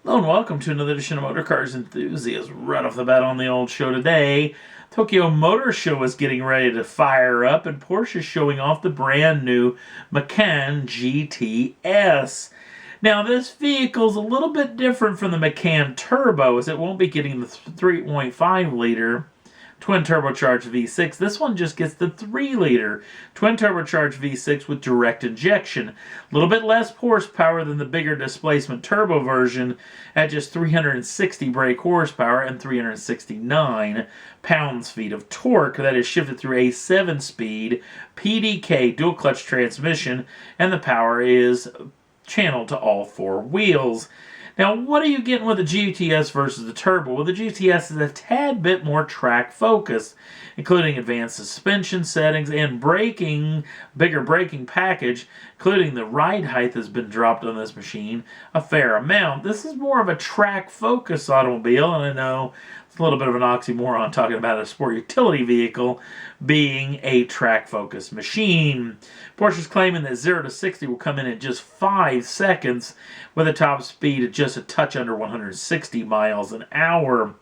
Hello and welcome to another edition of Motor Cars Enthusiasts. Right off the bat on the old show today, Tokyo Motor Show is getting ready to fire up, and Porsche is showing off the brand new Macan GTS. Now, this vehicle is a little bit different from the Macan Turbo, as it won't be getting the 3.5 liter twin turbocharged V6. This one just gets the 3-liter twin turbocharged V6 with direct injection. A little bit less horsepower than the bigger displacement turbo version at just 360 brake horsepower and 369 pounds-feet of torque. That is shifted through a 7-speed PDK dual clutch transmission, and the power is channeled to all 4 wheels. Now, what are you getting with the GTS versus the Turbo? Well, the GTS is a tad bit more track focused, including advanced suspension settings and bigger braking package, including the ride height has been dropped on this machine a fair amount. This is more of a track focused automobile, and I know it's a little bit of an oxymoron talking about a sport utility vehicle being a track-focused machine. Porsche's claiming that 0 to 60 will come in at just 5 seconds with a top speed at just a touch under 160 miles an hour.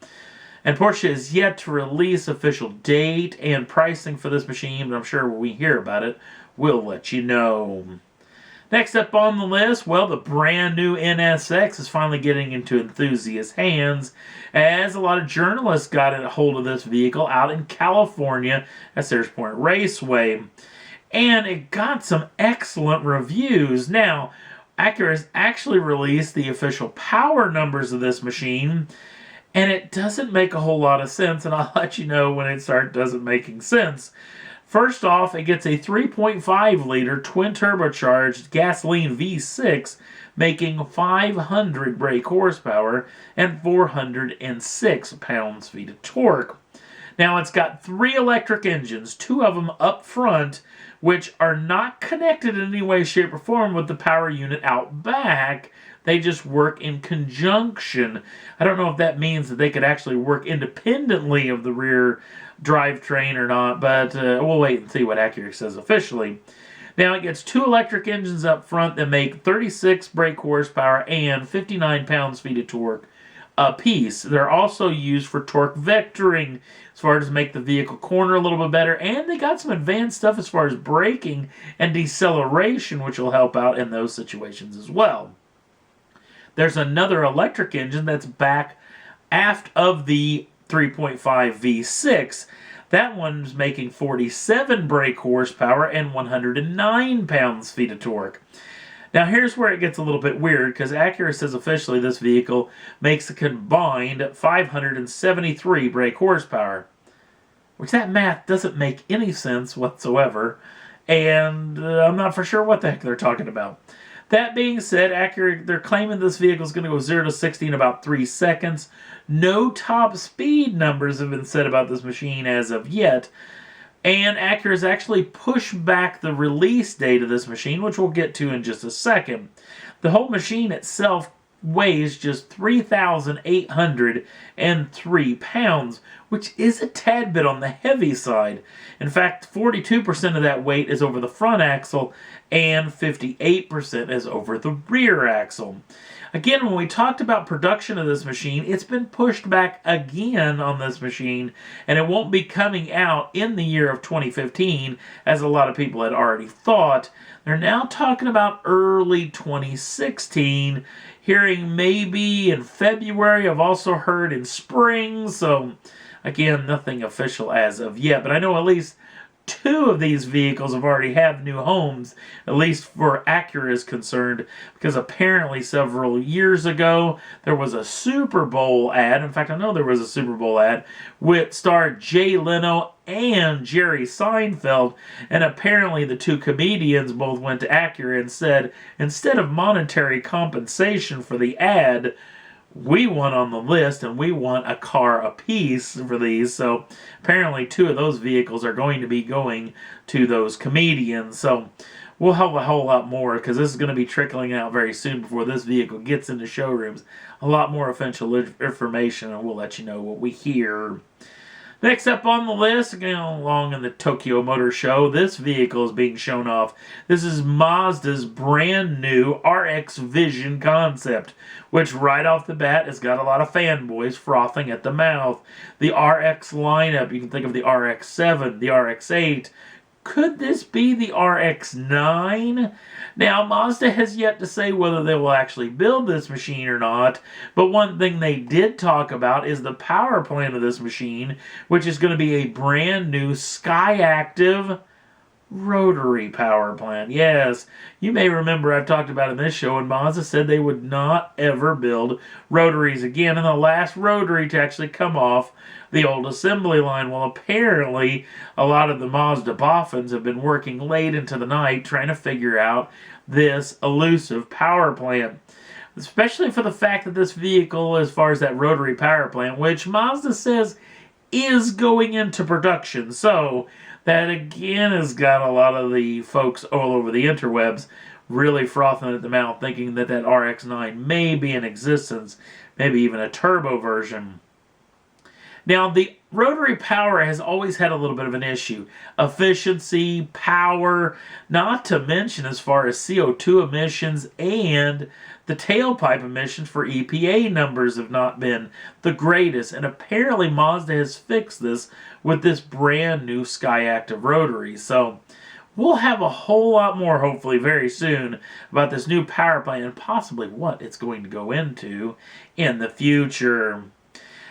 And Porsche is yet to release official date and pricing for this machine, but I'm sure when we hear about it, we'll let you know. Next up on the list, well, the brand new NSX is finally getting into enthusiast hands, as a lot of journalists got a hold of this vehicle out in California at Sayers Point Raceway. And it got some excellent reviews. Now, Acura has actually released the official power numbers of this machine, and it doesn't make a whole lot of sense, and I'll let you know when it doesn't making sense. First off, it gets a 3.5 liter twin turbocharged gasoline V6, making 500 brake horsepower and 406 pounds-feet of torque. Now, it's got 3 electric engines, 2 of them up front, which are not connected in any way, shape, or form with the power unit out back. They just work in conjunction. I don't know if that means that they could actually work independently of the rear drivetrain or not, but we'll wait and see what Acura says officially. Now, it gets 2 electric engines up front that make 36 brake horsepower and 59 pounds-feet of torque a piece. They're also used for torque vectoring, as far as make the vehicle corner a little bit better, and they got some advanced stuff as far as braking and deceleration, which will help out in those situations as well. There's another electric engine that's back aft of the 3.5 V6. That one's making 47 brake horsepower and 109 pounds-feet of torque. Now, here's where it gets a little bit weird, because Acura says officially this vehicle makes a combined 573 brake horsepower, which that math doesn't make any sense whatsoever, and I'm not for sure what the heck they're talking about. That being said, Acura, they're claiming this vehicle is going to go 0 to 60 in about 3 seconds. No top speed numbers have been said about this machine as of yet. And Acura has actually pushed back the release date of this machine, which we'll get to in just a second. The whole machine itself weighs just 3,803 pounds, which is a tad bit on the heavy side. In fact, 42% of that weight is over the front axle and 58% is over the rear axle. Again, when we talked about production of this machine, it's been pushed back again on this machine, and it won't be coming out in the year of 2015, as a lot of people had already thought. They're now talking about early 2016, hearing maybe in February. I've also heard in spring, so again, nothing official as of yet, but I know at least 2 of these vehicles have already have new homes, at least for Acura is concerned, because apparently several years ago there was a Super Bowl ad. In fact, I know there was a Super Bowl ad with starred Jay Leno and Jerry Seinfeld, and apparently the 2 comedians both went to Acura and said, instead of monetary compensation for the ad, we want on the list and we want a car apiece for these. So apparently 2 of those vehicles are going to be going to those comedians. So we'll have a whole lot more, because this is going to be trickling out very soon before this vehicle gets into showrooms. A lot more official information, and we'll let you know what we hear. Next up on the list, going along in the Tokyo Motor Show, this vehicle is being shown off. This is Mazda's brand new RX Vision concept, which right off the bat has got a lot of fanboys frothing at the mouth. The RX lineup, you can think of the RX-7, the RX-8. Could this be the RX-9? Now, Mazda has yet to say whether they will actually build this machine or not, but one thing they did talk about is the power plant of this machine, which is going to be a brand new Skyactiv rotary power plant. Yes, you may remember I've talked about in this show, and Mazda said they would not ever build rotaries again, and the last rotary to actually come off the old assembly line. Well, apparently a lot of the Mazda boffins have been working late into the night trying to figure out this elusive power plant, especially for the fact that this vehicle, as far as that rotary power plant, which Mazda says is going into production, so that again has got a lot of the folks all over the interwebs really frothing at the mouth, thinking that that RX-9 may be in existence, maybe even a turbo version. Now, the rotary power has always had a little bit of an issue. Efficiency, power, not to mention as far as CO2 emissions and the tailpipe emissions for EPA numbers have not been the greatest. And apparently Mazda has fixed this with this brand new Skyactiv rotary. So we'll have a whole lot more, hopefully very soon, about this new power plant and possibly what it's going to go into in the future.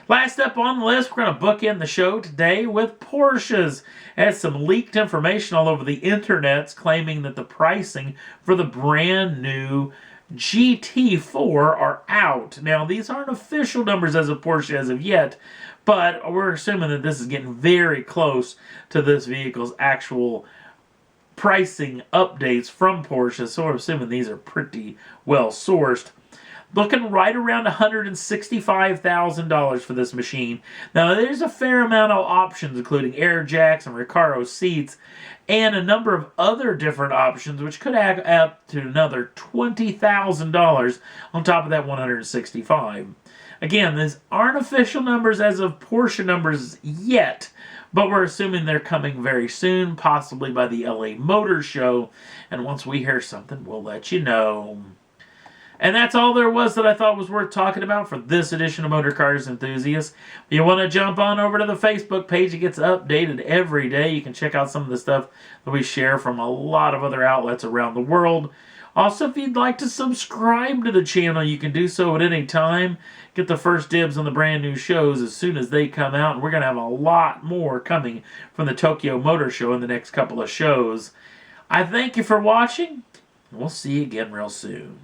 Last up on the list, we're going to bookend the show today with Porsches. Has some leaked information all over the internets claiming that the pricing for the brand new GT4 are out. Now, these aren't official numbers as of Porsche as of yet, but we're assuming that this is getting very close to this vehicle's actual pricing updates from Porsche, so we're assuming these are pretty well sourced. Looking right around $165,000 for this machine. Now, there's a fair amount of options, including air jacks and Recaro seats, and a number of other different options, which could add up to another $20,000 on top of that $165,000. Again, these aren't official numbers as of Porsche numbers yet, but we're assuming they're coming very soon, possibly by the LA Motor Show, and once we hear something, we'll let you know. And that's all there was that I thought was worth talking about for this edition of Motor Cars Enthusiasts. If you want to jump on over to the Facebook page, it gets updated every day. You can check out some of the stuff that we share from a lot of other outlets around the world. Also, if you'd like to subscribe to the channel, you can do so at any time. Get the first dibs on the brand new shows as soon as they come out. And we're going to have a lot more coming from the Tokyo Motor Show in the next couple of shows. I thank you for watching. We'll see you again real soon.